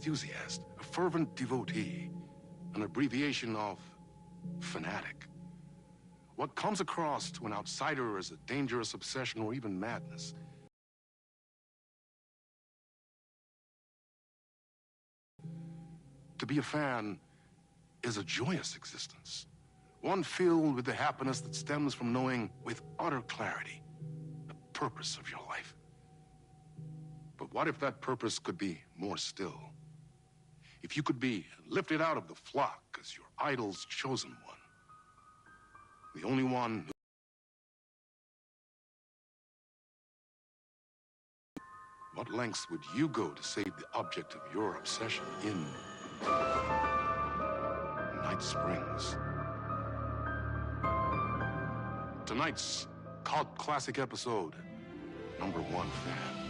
enthusiast, a fervent devotee, an abbreviation of fanatic. What comes across to an outsider as a dangerous obsession or even madness to be a fan is a joyous existence, one filled with the happiness that stems from knowing with utter clarity the purpose of your life. But what if that purpose could be more still? If you could be lifted out of the flock as your idol's chosen one, the only one who... What lengths would you go to save the object of your obsession in Night Springs? Tonight's cult classic episode, Number One Fan.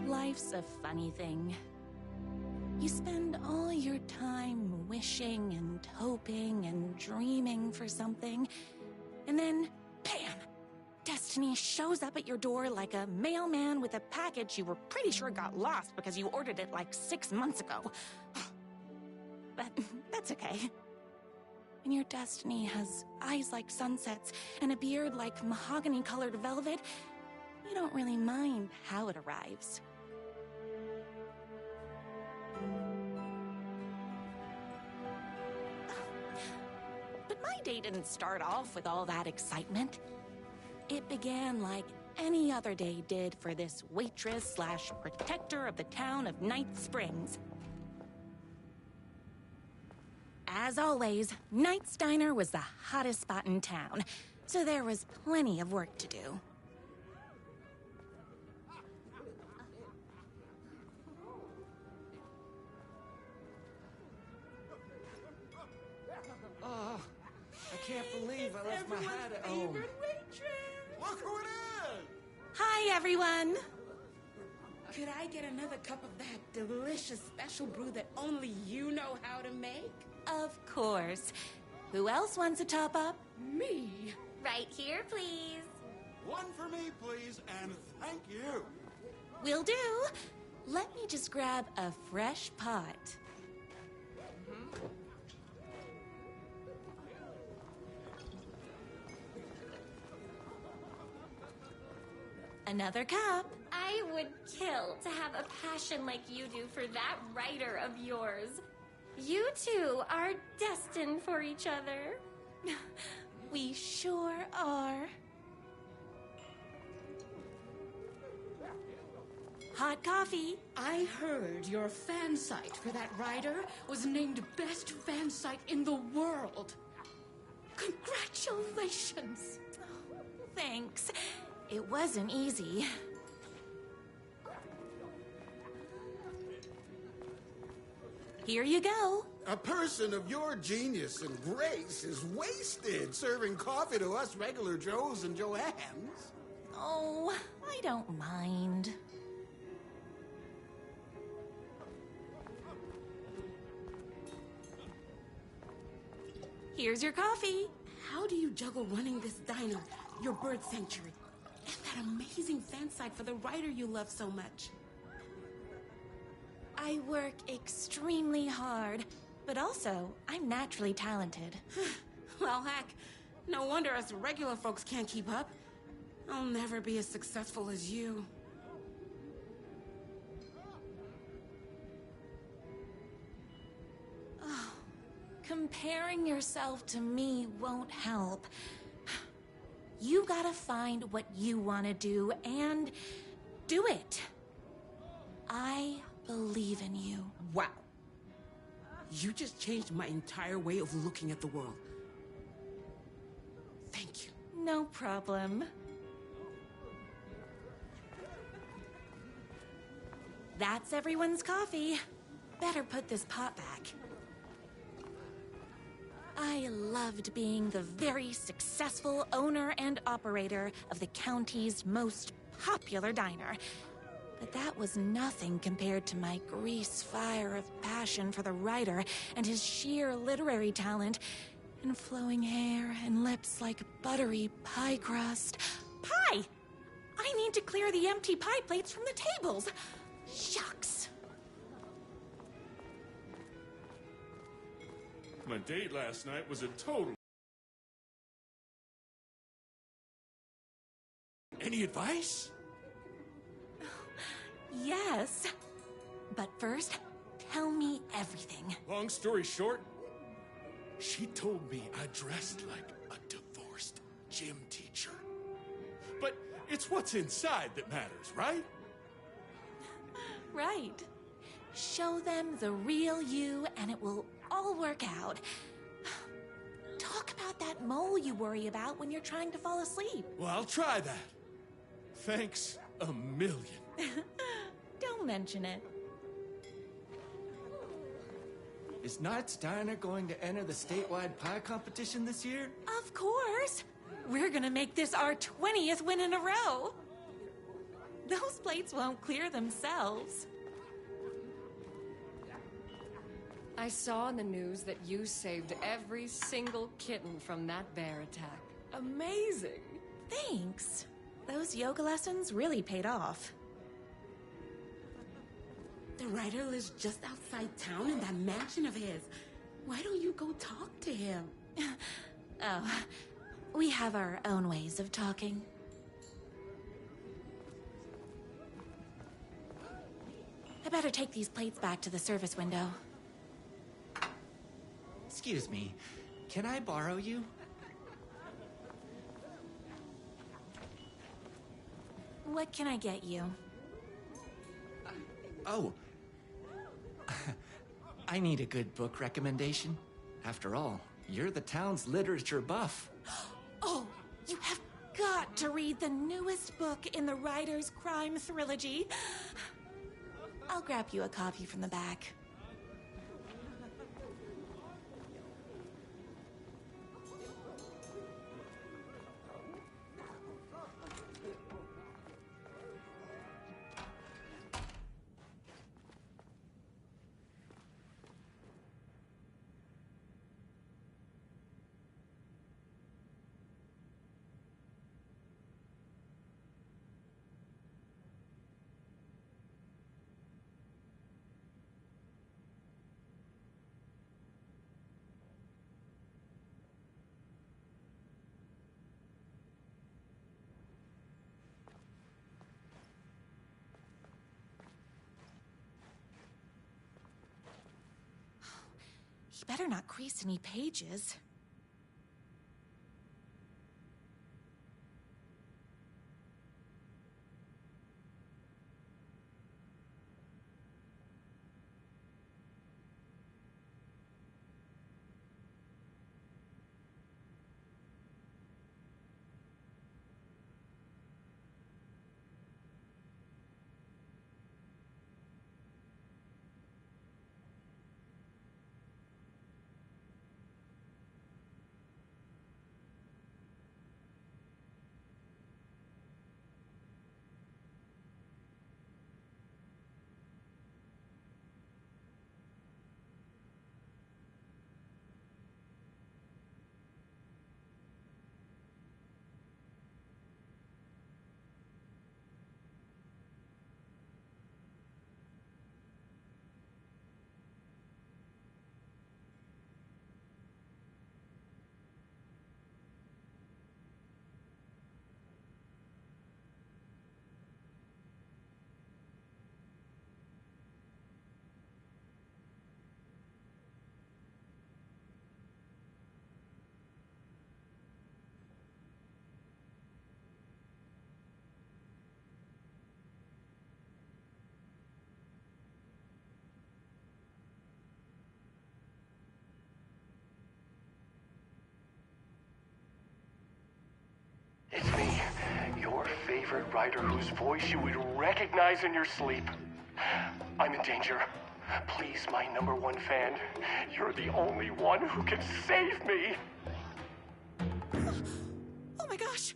Life's a funny thing. You spend all your time wishing and hoping and dreaming for something, and then, bam! Destiny shows up at your door like a mailman with a package you were pretty sure got lost because you ordered it like 6 months ago. But that's okay. When your destiny has eyes like sunsets and a beard like mahogany-colored velvet, you don't really mind how it arrives. But my day didn't start off with all that excitement. It began like any other day did for this waitress/protector of the town of Night Springs. As always, Knight's Diner was the hottest spot in town, so there was plenty of work to do. Oh, I can't believe I left my hat at home. Favorite waitress! Look who it is! Hi, everyone! Could I get another cup of that delicious special brew that only you know how to make? Of course. Who else wants a top-up? Me? Right here, please. One for me, please, and thank you. Will do. Let me just grab a fresh pot. Another cup. I would kill to have a passion like you do for that writer of yours. You two are destined for each other. We sure are. Hot coffee. I heard your fan site for that writer was named best fan site in the world. Congratulations! Thanks. It wasn't easy. Here you go. A person of your genius and grace is wasted serving coffee to us regular Joes and Joannes. Oh, I don't mind. Here's your coffee. How do you juggle running this diner, your bird sanctuary, and that amazing fan site for the writer you love so much? I work extremely hard, but also I'm naturally talented. Well, heck, no wonder us regular folks can't keep up. I'll never be as successful as you. Oh, comparing yourself to me won't help. You gotta find what you want to do and do it. I believe in you. Wow. You just changed my entire way of looking at the world. Thank you. No problem. That's everyone's coffee. Better put this pot back. I I loved being the very successful owner and operator of the county's most popular diner. But that was nothing compared to my grease fire of passion for the writer and his sheer literary talent, and flowing hair and lips like buttery pie crust. Pie! I need to clear the empty pie plates from the tables. Shucks. My date last night was a total... Any advice? Yes. But first, tell me everything. Long story short, she told me I dressed like a divorced gym teacher. But it's what's inside that matters, right? Right. Show them the real you and it will all work out. Talk about that mole you worry about when you're trying to fall asleep. Well, I'll try that. Thanks a million. Don't mention it. Is Knight's Diner going to enter the statewide pie competition this year? Of course. We're gonna make this our 20th win in a row. Those plates won't clear themselves. I saw in the news that you saved every single kitten from that bear attack. Amazing! Thanks. Those yoga lessons really paid off. The writer lives just outside town in that mansion of his. Why don't you go talk to him? Oh, we have our own ways of talking. I better take these plates back to the service window. Excuse me, can I borrow you? What can I get you? Oh. I need a good book recommendation. After all, you're the town's literature buff. Oh, you have got to read the newest book in the writer's crime trilogy. I'll grab you a copy from the back. He better not crease any pages. It's me, your favorite writer whose voice you would recognize in your sleep. I'm in danger. Please, my #1 fan. You're the only one who can save me. Oh my gosh!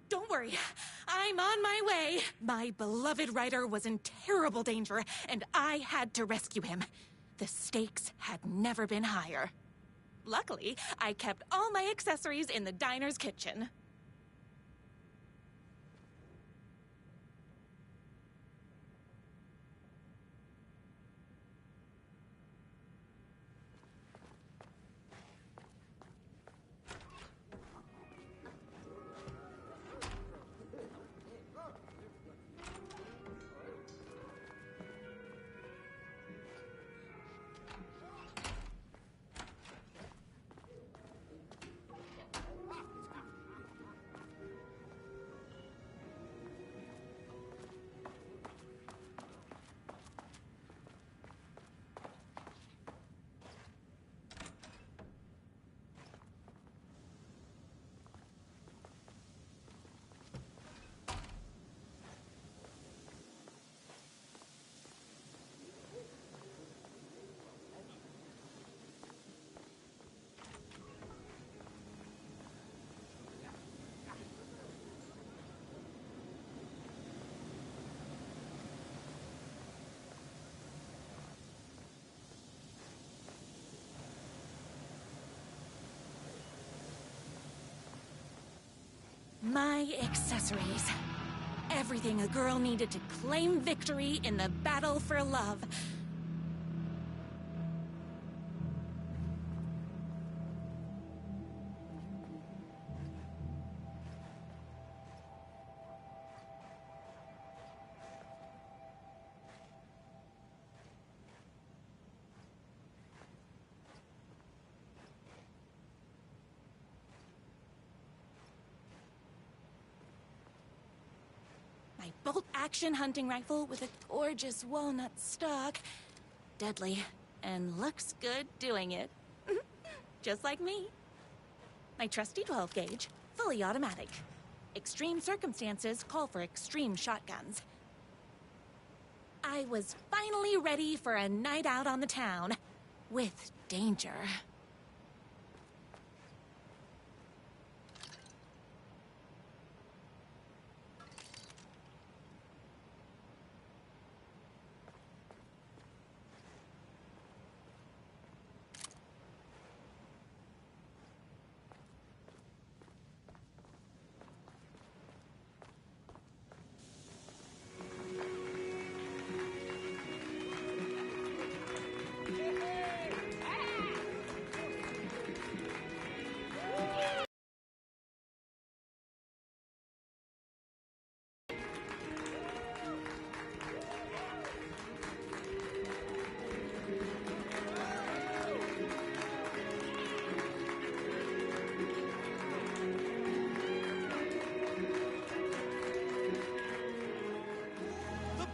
Don't worry. I'm on my way. My beloved writer was in terrible danger, and I had to rescue him. The stakes had never been higher. Luckily, I kept all my accessories in the diner's kitchen. My accessories. Everything a girl needed to claim victory in the battle for love. My bolt-action hunting rifle with a gorgeous walnut stock. Deadly, and looks good doing it. Just like me. My trusty 12-gauge, fully automatic. Extreme circumstances call for extreme shotguns. I was finally ready for a night out on the town. With danger.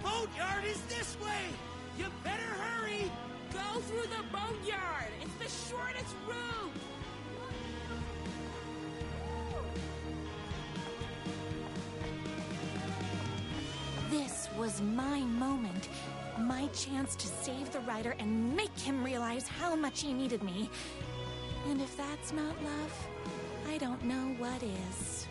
Boatyard is this way! You better hurry! Go through the boatyard! It's the shortest route! This was my moment. My chance to save the writer and make him realize how much he needed me. And if that's not love, I don't know what is.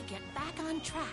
get back on track.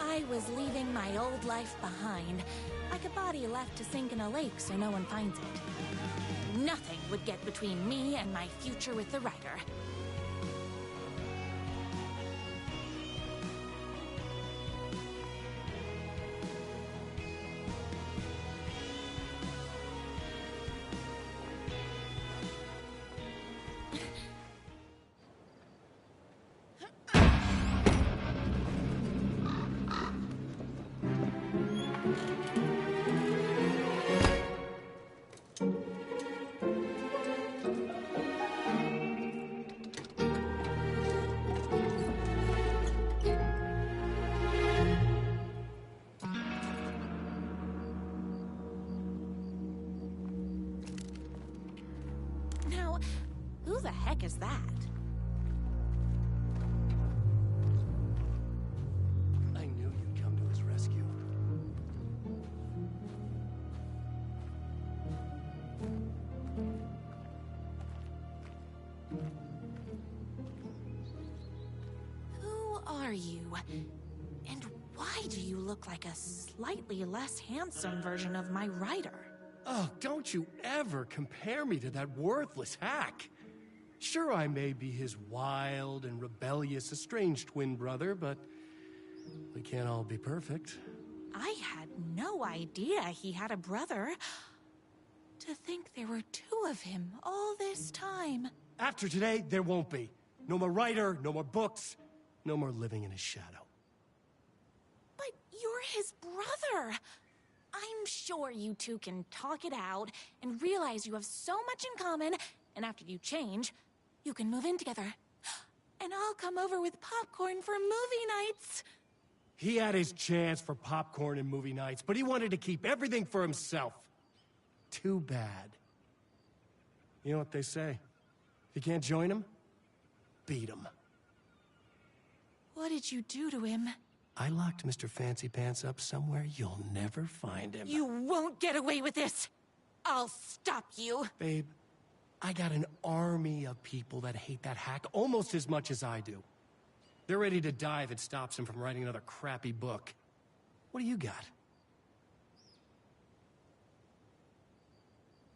I was leaving my old life behind, like a body left to sink in a lake so no one finds it. Nothing would get between me and my future with the writer. Now, who the heck is that? I knew you'd come to his rescue. Who are you? And why do you look like a slightly less handsome version of my writer? Oh, don't you ever compare me to that worthless hack. Sure, I may be his wild and rebellious estranged twin brother, but we can't all be perfect. I had no idea he had a brother. To think there were two of him all this time. After today, there won't be. No more writer, no more books, no more living in his shadow. But you're his brother. I'm sure you two can talk it out and realize you have so much in common, and after you change, you can move in together. And I'll come over with popcorn for movie nights. He had his chance for popcorn and movie nights, but he wanted to keep everything for himself. Too bad. You know what they say? If you can't join him, beat him. What did you do to him? I locked Mr. Fancy Pants up somewhere you'll never find him. You won't get away with this. I'll stop you. Babe, I got an army of people that hate that hack almost as much as I do. They're ready to die if it stops him from writing another crappy book. What do you got?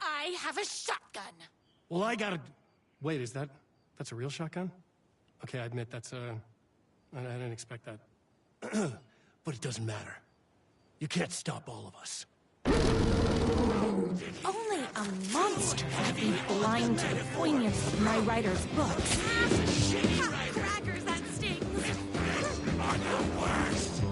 I have a shotgun. Well, I got a... Wait, that's a real shotgun? Okay, I admit I didn't expect that. But it doesn't matter. You can't stop all of us. Only a monster could be blind to the poignance of my writer's books. Crackers, that stings! Are the worst!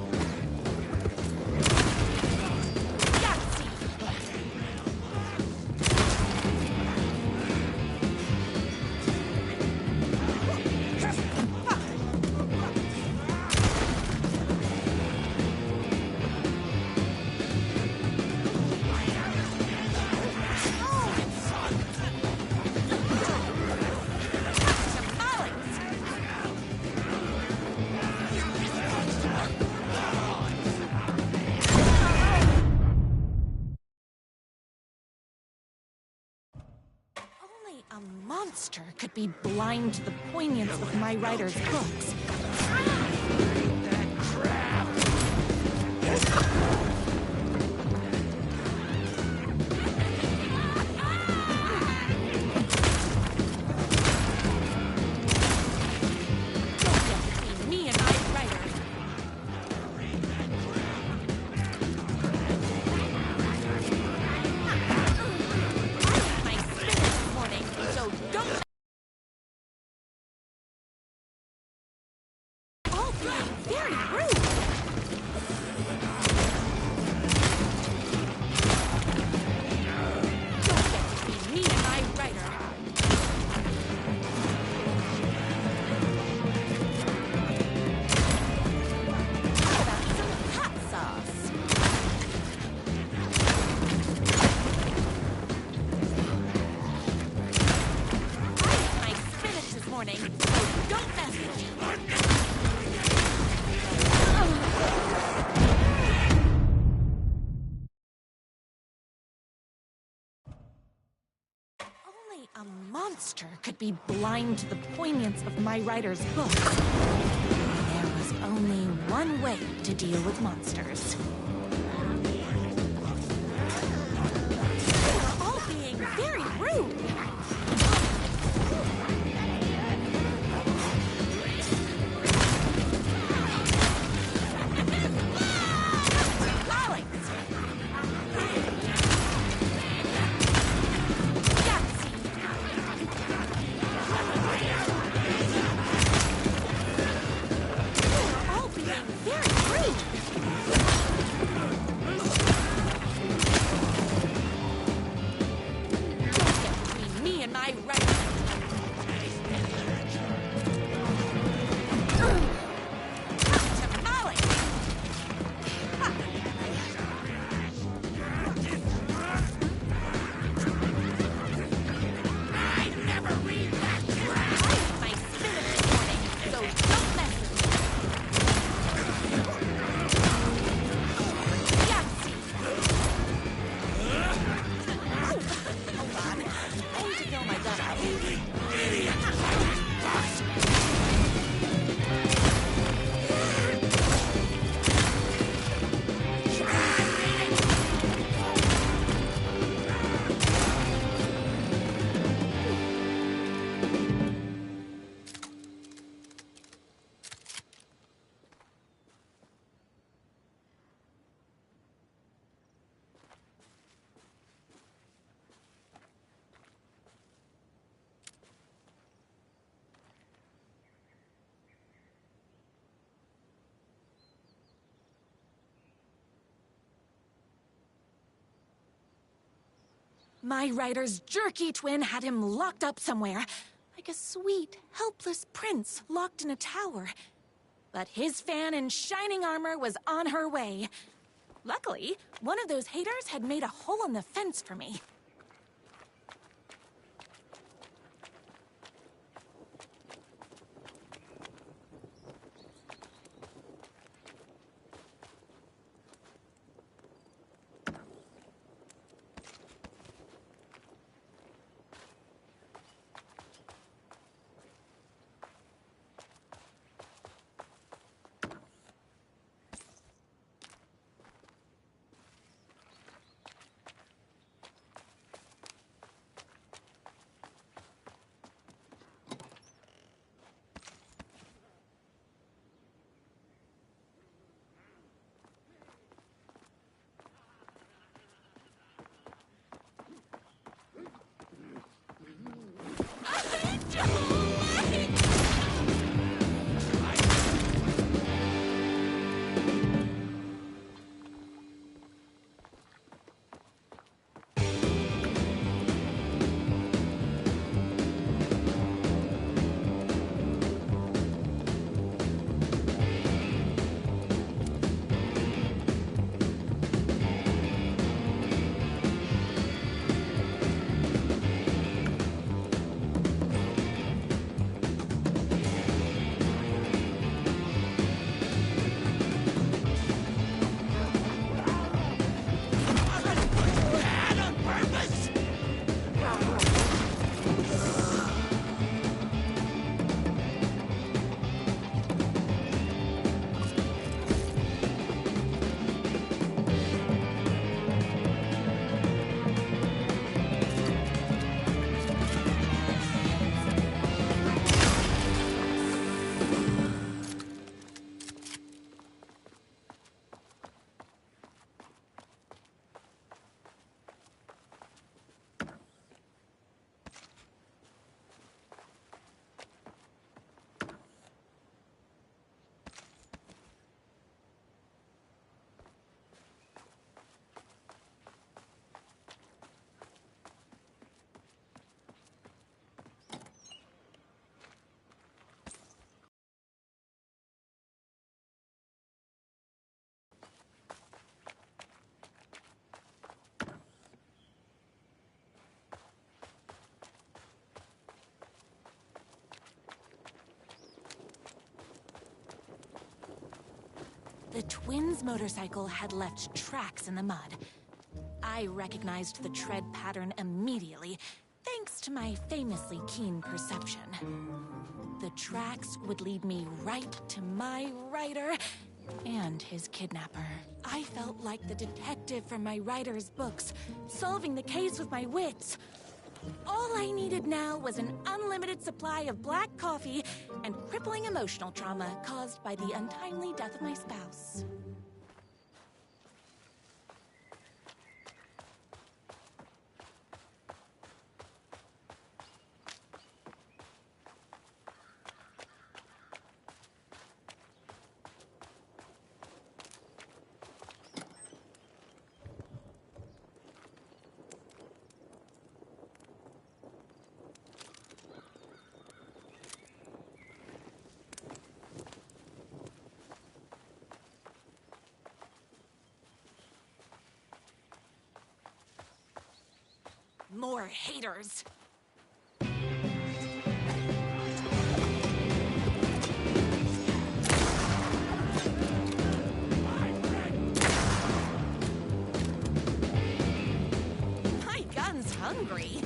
A monster could be blind to the poignance of my writer's books. That crap! Don't get between me and my writer. My spinach this morning, so don't... All being very rude. a monster could be blind to the poignance of my writer's book. There was only one way to deal with monsters. You're all being very rude. My writer's jerky twin had him locked up somewhere, like a sweet, helpless prince locked in a tower. But his fan in shining armor was on her way. Luckily, one of those haters had made a hole in the fence for me. The twins' motorcycle had left tracks in the mud. I recognized the tread pattern immediately. thanks to my famously keen perception, the tracks would lead me right to my writer and his kidnapper. I felt like the detective from my writer's books, solving the case with my wits. All I needed now was an unlimited supply of black coffee and crippling emotional trauma caused by the untimely death of my spouse. More haters. My gun's hungry.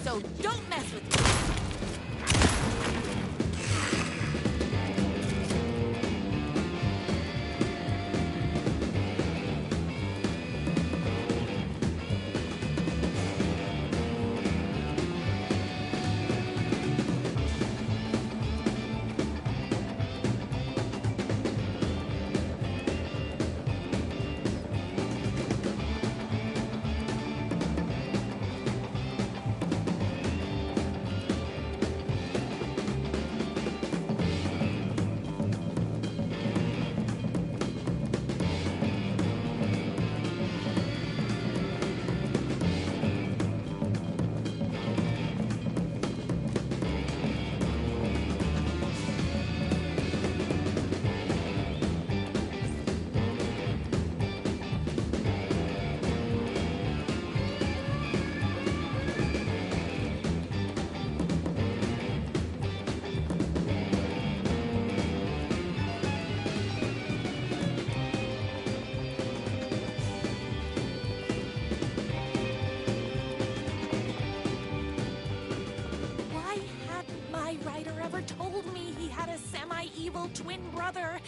So don't mess with me. Told me he had a semi-evil twin brother.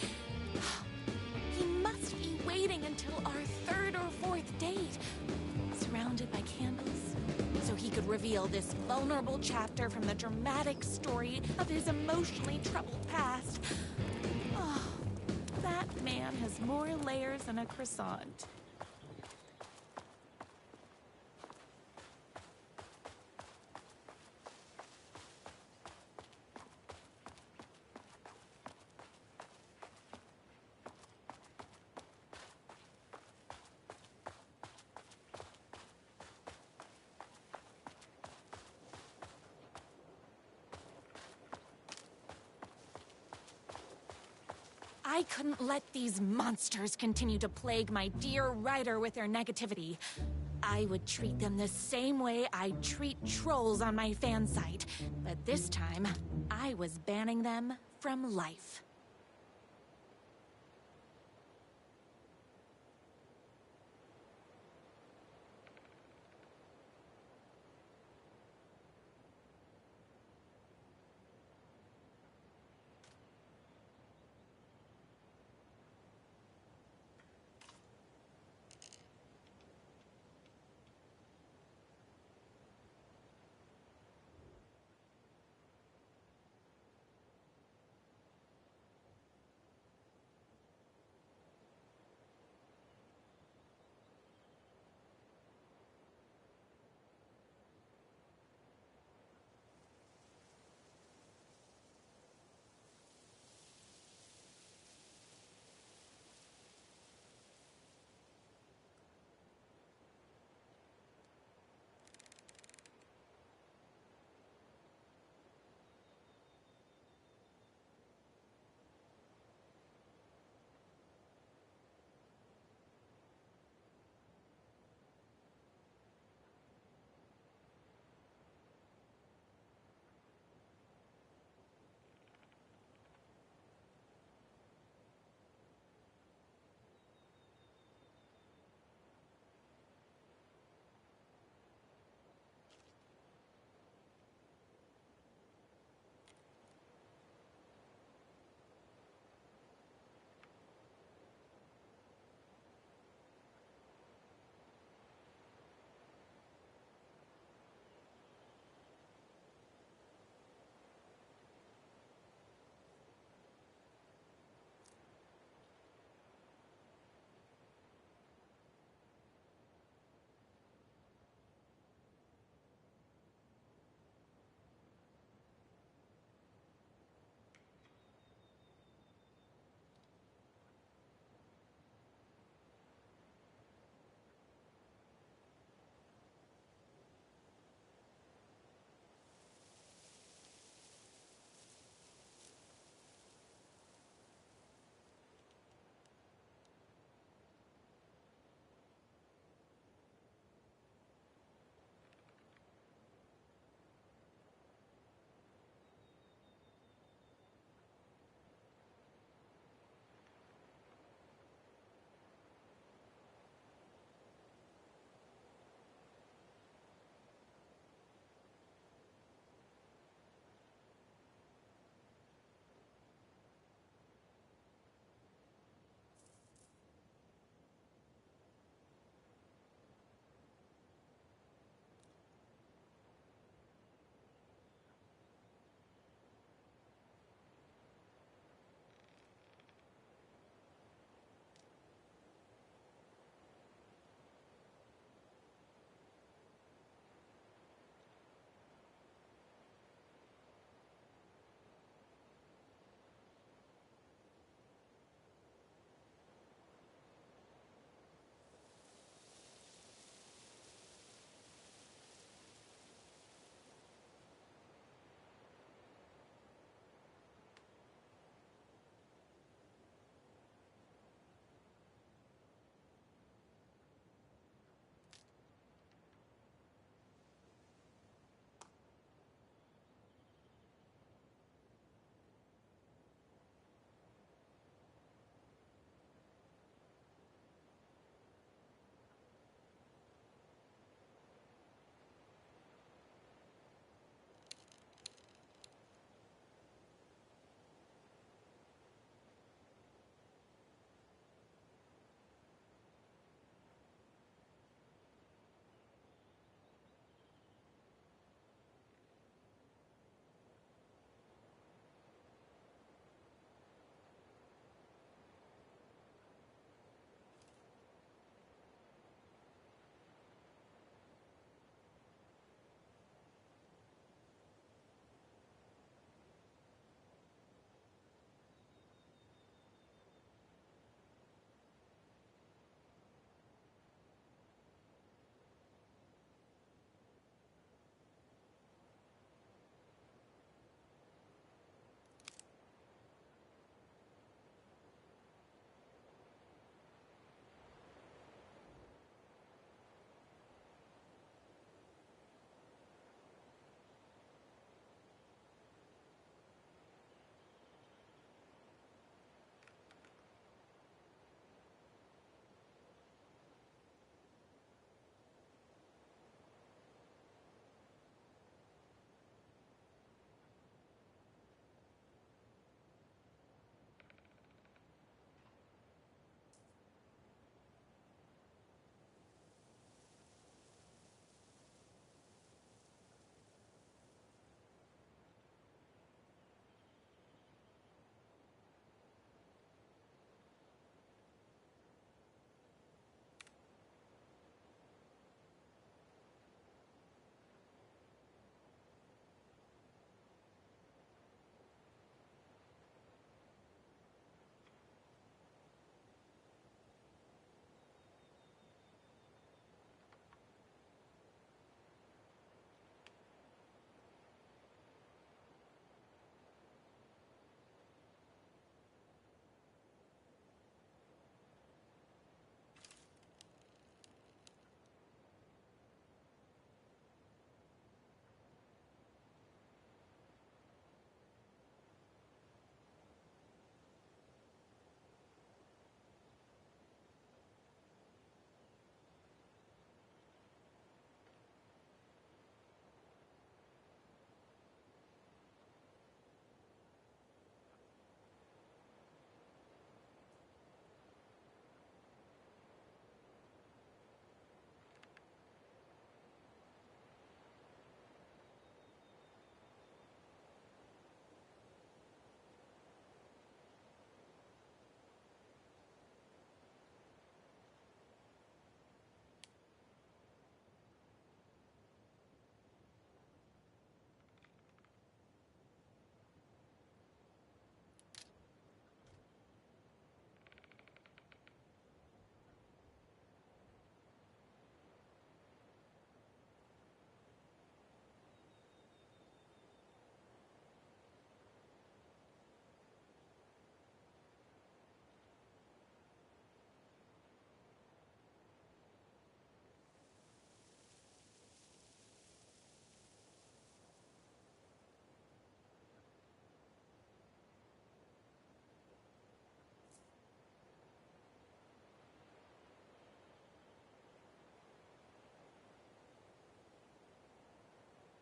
He must be waiting until our third or fourth date, surrounded by candles, so he could reveal this vulnerable chapter from the dramatic story of his emotionally troubled past. Oh, that man has more layers than a croissant. I couldn't let these monsters continue to plague my dear writer with their negativity. I would treat them the same way I'd treat trolls on my fan site. But this time, I was banning them from life.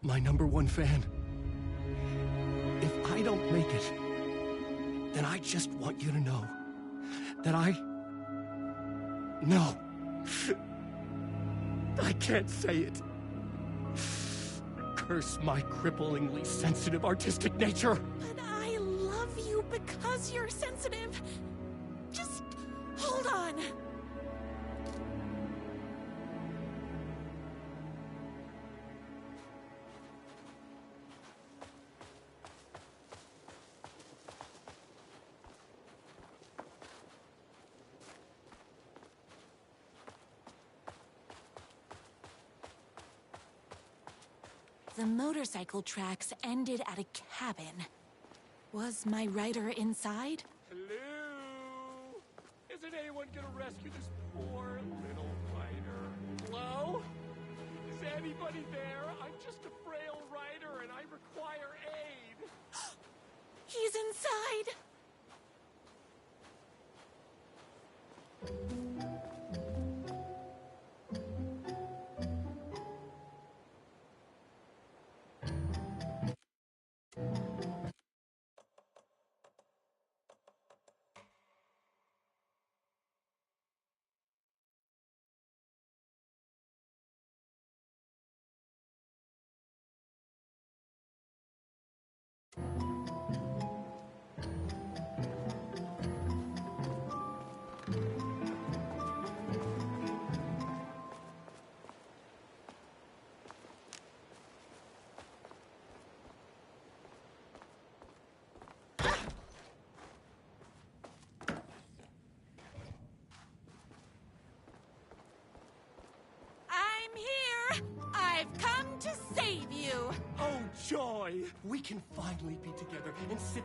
my #1 fan. If I don't make it, then I just want you to know that No. I can't say it. Curse my cripplingly sensitive artistic nature. But I love you because you're sensitive. Just hold on. The motorcycle tracks ended at a cabin. Was my rider inside? Hello? Isn't anyone gonna rescue this poor little rider? Hello? Is anybody there? I'm just a frail rider and I require aid. He's inside. I'm here. I've come to save you. Oh, joy! We can finally be together and sit